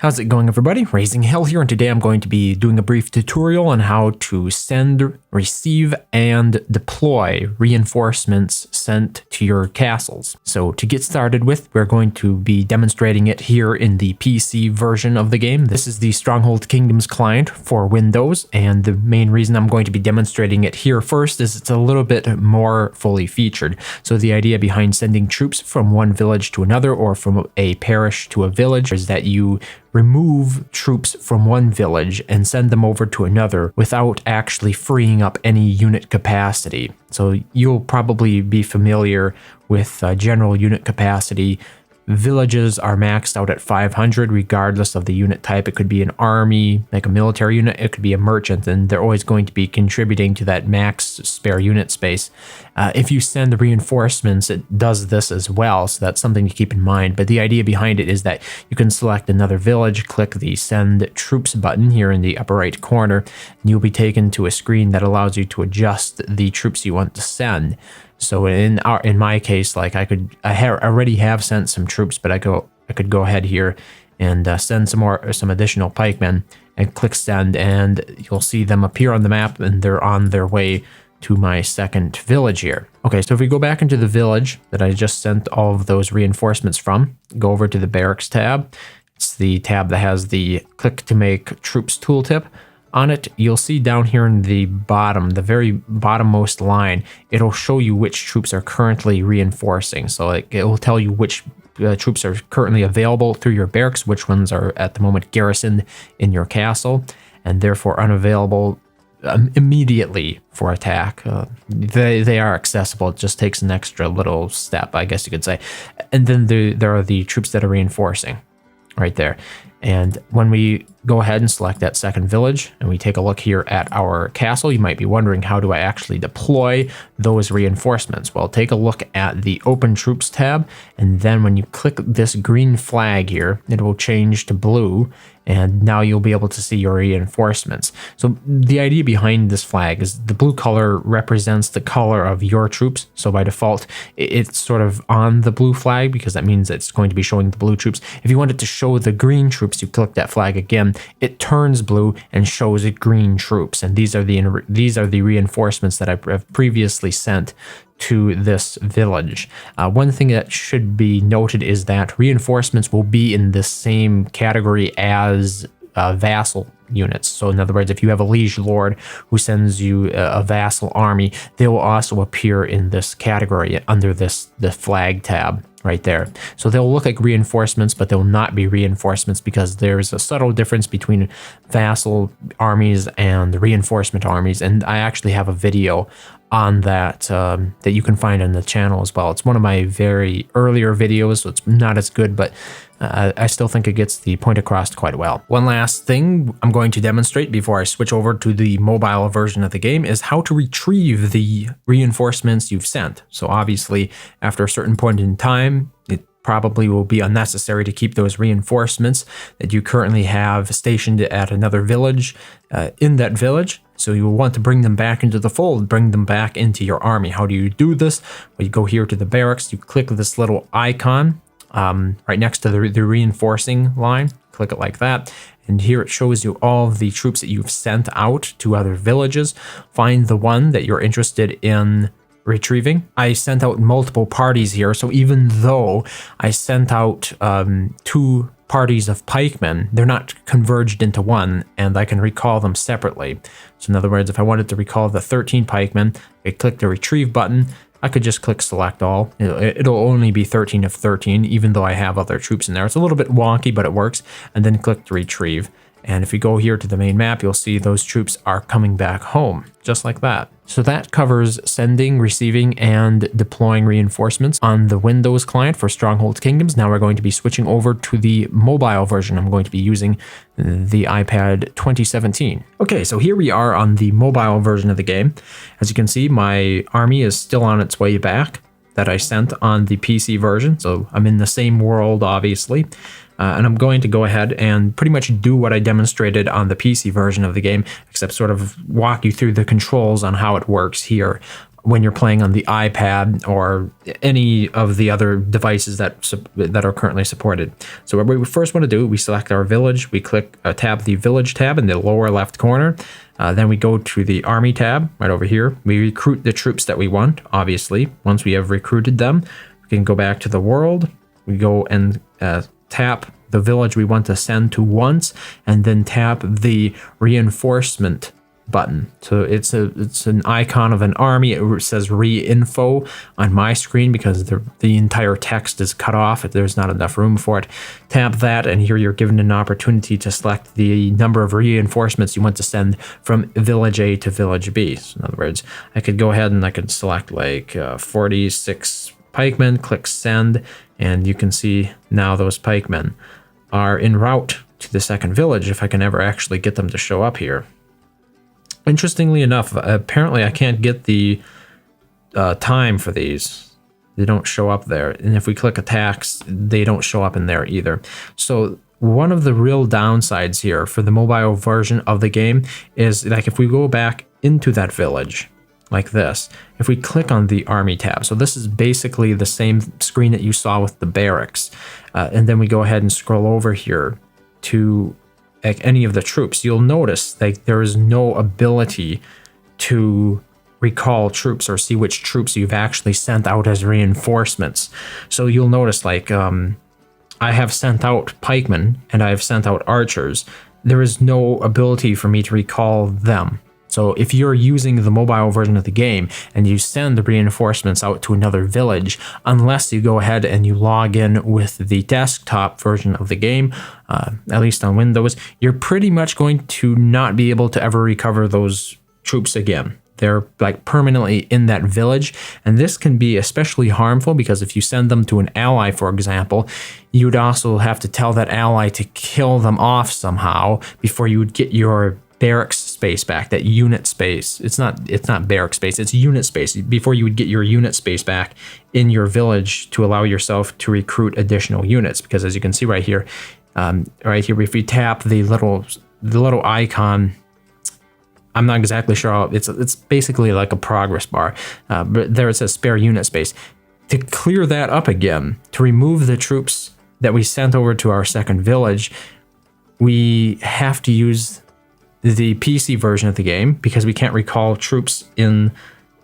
How's it going, everybody? RazingHel here, and today I'm going to be doing a brief tutorial on how to send, receive, and deploy reinforcements sent to your castles. So to get started with, we're going to be demonstrating it here in the PC version of the game. This is the Stronghold Kingdoms client for Windows, and the main reason I'm going to be demonstrating it here first is it's a little bit more fully featured. So the idea behind sending troops from one village to another or from a parish to a village is that you remove troops from one village and send them over to another without actually freeing up any unit capacity. So you'll probably be familiar with general unit capacity. Villages are maxed out at 500 regardless of the unit type. It could be an army, like a military unit, it could be a merchant, and they're always going to be contributing to that max spare unit space. If you send the reinforcements, it does this as well, so that's something to keep in mind. But the idea behind it is that you can select another village, click the Send Troops button here in the upper right corner, and you'll be taken to a screen that allows you to adjust the troops you want to send. So in my case, like I already have sent some troops, but I could go ahead here and send some additional pikemen and click send, and you'll see them appear on the map, and they're on their way to my second village here. Okay, so if we go back into the village that I just sent all of those reinforcements from, go over to the Barracks tab. It's the tab that has the click to make troops tooltip. On it, you'll see down here in the bottom, the very bottommost line, it'll show you which troops are currently reinforcing. So it will tell you which troops are currently available through your barracks, which ones are at the moment garrisoned in your castle, and therefore unavailable immediately for attack. They are accessible. It just takes an extra little step, I guess you could say. And then there are the troops that are reinforcing right there. And when we go ahead and select that second village and we take a look here at our castle, you might be wondering, how do I actually deploy those reinforcements? Well, take a look at the Open Troops tab, and then when you click this green flag here, it will change to blue, and now you'll be able to see your reinforcements. So the idea behind this flag is the blue color represents the color of your troops. So by default, it's sort of on the blue flag because that means it's going to be showing the blue troops. If you wanted to show the green troops, you click that flag again, it turns blue and shows it green troops. And these are the reinforcements that I've previously sent to this village. One thing that should be noted is that reinforcements will be in the same category as vassal units. So in other words, if you have a liege lord who sends you a vassal army, they will also appear in this category under the flag tab right there. So they'll look like reinforcements, but they'll not be reinforcements because there's a subtle difference between vassal armies and reinforcement armies. And I actually have a video on that that you can find on the channel as well. It's one of my very earlier videos, so it's not as good, but I still think it gets the point across quite well. One last thing I'm going to demonstrate before I switch over to the mobile version of the game is how to retrieve the reinforcements you've sent. So obviously, after a certain point in time, it probably will be unnecessary to keep those reinforcements that you currently have stationed at another village in that village. So you will want to bring them back into the fold, bring them back into your army. How do you do this? Well, you go here to the barracks, you click this little icon right next to the reinforcing line, click it like that. And here it shows you all of the troops that you've sent out to other villages. Find the one that you're interested in retrieving. I sent out multiple parties here, so even though I sent out 2 parties of pikemen, they're not converged into one, and I can recall them separately. So in other words, if I wanted to recall the 13 pikemen, I click the retrieve button. I could just click select all. It'll only be 13 of 13, even though I have other troops in there. It's a little bit wonky, but it works. And then click to retrieve. And if you go here to the main map, you'll see those troops are coming back home, just like that. So that covers sending, receiving, and deploying reinforcements on the Windows client for Stronghold Kingdoms. Now we're going to be switching over to the mobile version. I'm going to be using the iPad 2017. Okay, so here we are on the mobile version of the game. As you can see, my army is still on its way back that I sent on the PC version. So I'm in the same world, obviously. And I'm going to go ahead and pretty much do what I demonstrated on the PC version of the game, except sort of walk you through the controls on how it works here when you're playing on the iPad or any of the other devices that are currently supported. So what we first want to do, we select our village, we tap the village tab in the lower left corner. Then we go to the army tab right over here. We recruit the troops that we want, obviously. Once we have recruited them, we can go back to the world. We go and tap the village we want to send to once, and then tap the reinforcement button. So it's an icon of an army. It says re-info on my screen because the entire text is cut off. There's not enough room for it. Tap that, and here you're given an opportunity to select the number of reinforcements you want to send from village A to village B. So in other words, I could go ahead and I could select like 46 pikemen, click send, and you can see now those pikemen are en route to the second village if I can ever actually get them to show up here. Interestingly enough, apparently I can't get the time for these. They don't show up there. And if we click attacks, they don't show up in there either. So one of the real downsides here for the mobile version of the game is like if we go back into that village like this, if we click on the army tab, so this is basically the same screen that you saw with the barracks, and then we go ahead and scroll over here to like any of the troops, you'll notice like there is no ability to recall troops or see which troops you've actually sent out as reinforcements. So you'll notice like I have sent out pikemen and I've sent out archers. There is no ability for me to recall them. So if you're using the mobile version of the game and you send the reinforcements out to another village, unless you go ahead and you log in with the desktop version of the game, at least on Windows, you're pretty much going to not be able to ever recover those troops again. They're like permanently in that village, and this can be especially harmful because if you send them to an ally, for example, you'd also have to tell that ally to kill them off somehow before you would get your barracks space back, that unit space. It's not barrack space, it's unit space. Before you would get your unit space back in your village to allow yourself to recruit additional units. Because as you can see right here, if we tap the little icon, I'm not exactly sure how it's basically like a progress bar, but there it says spare unit space. To clear that up again, to remove the troops that we sent over to our second village, we have to use the PC version of the game because we can't recall troops in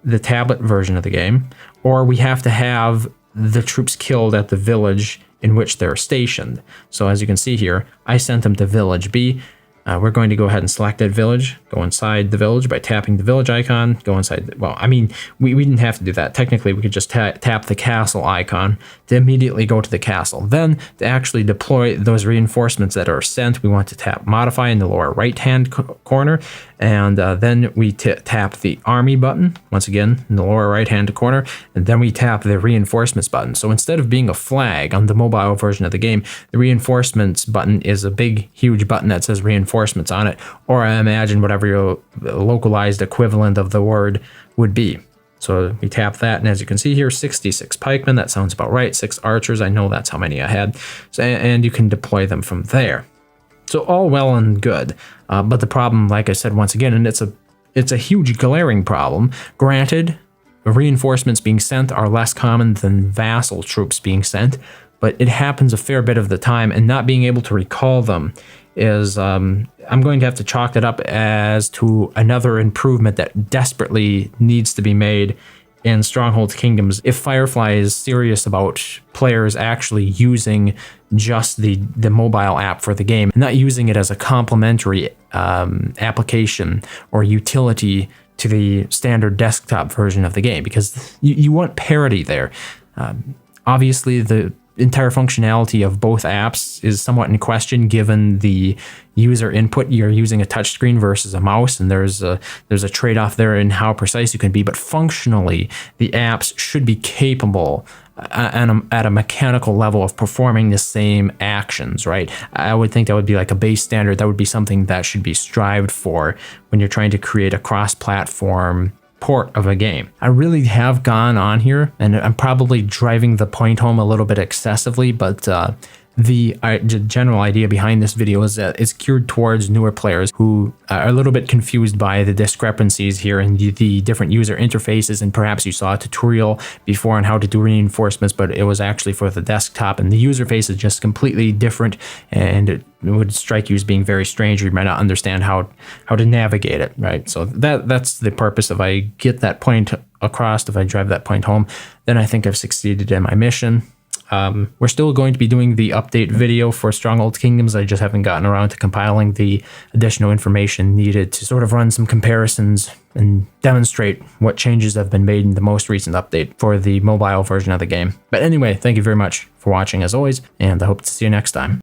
the tablet version of the game, or we have to have the troops killed at the village in which they're stationed. So as you can see here, I sent them to village B. We're going to go ahead and select that village, go inside the village by tapping the village icon, go inside. Well, I mean, we didn't have to do that. Technically, we could just tap the castle icon to immediately go to the castle. Then to actually deploy those reinforcements that are sent, we want to tap modify in the lower right-hand corner. And then we tap the army button, once again, in the lower right-hand corner. And then we tap the reinforcements button. So instead of being a flag on the mobile version of the game, the reinforcements button is a big, huge button that says reinforcements on it. Or I imagine whatever your localized equivalent of the word would be. So we tap that, and as you can see here, 66 pikemen, that sounds about right. 6 archers, I know that's how many I had. So, and you can deploy them from there. So all well and good, but the problem, like I said once again, and it's a huge glaring problem. Granted, reinforcements being sent are less common than vassal troops being sent, but it happens a fair bit of the time, and not being able to recall them is, I'm going to have to chalk it up as to another improvement that desperately needs to be made in Stronghold Kingdoms if Firefly is serious about players actually using just the mobile app for the game, not using it as a complementary application or utility to the standard desktop version of the game, because you want parity there. Obviously, the entire functionality of both apps is somewhat in question given the user input. You're using a touchscreen versus a mouse, and there's a trade-off there in how precise you can be, but functionally the apps should be capable at a mechanical level of performing the same actions, right? I would think that would be like a base standard. That would be something that should be strived for when you're trying to create a cross-platform port of a game. I really have gone on here, and I'm probably driving the point home a little bit excessively, but The general idea behind this video is that it's geared towards newer players who are a little bit confused by the discrepancies here in the different user interfaces, and perhaps you saw a tutorial before on how to do reinforcements, but it was actually for the desktop, and the user face is just completely different, and it would strike you as being very strange, or you might not understand how to navigate it, right? So that's the purpose. If I get that point across, if I drive that point home, then I think I've succeeded in my mission. We're still going to be doing the update video for Stronghold Kingdoms. I just haven't gotten around to compiling the additional information needed to sort of run some comparisons and demonstrate what changes have been made in the most recent update for the mobile version of the game. But anyway, thank you very much for watching as always, and I hope to see you next time.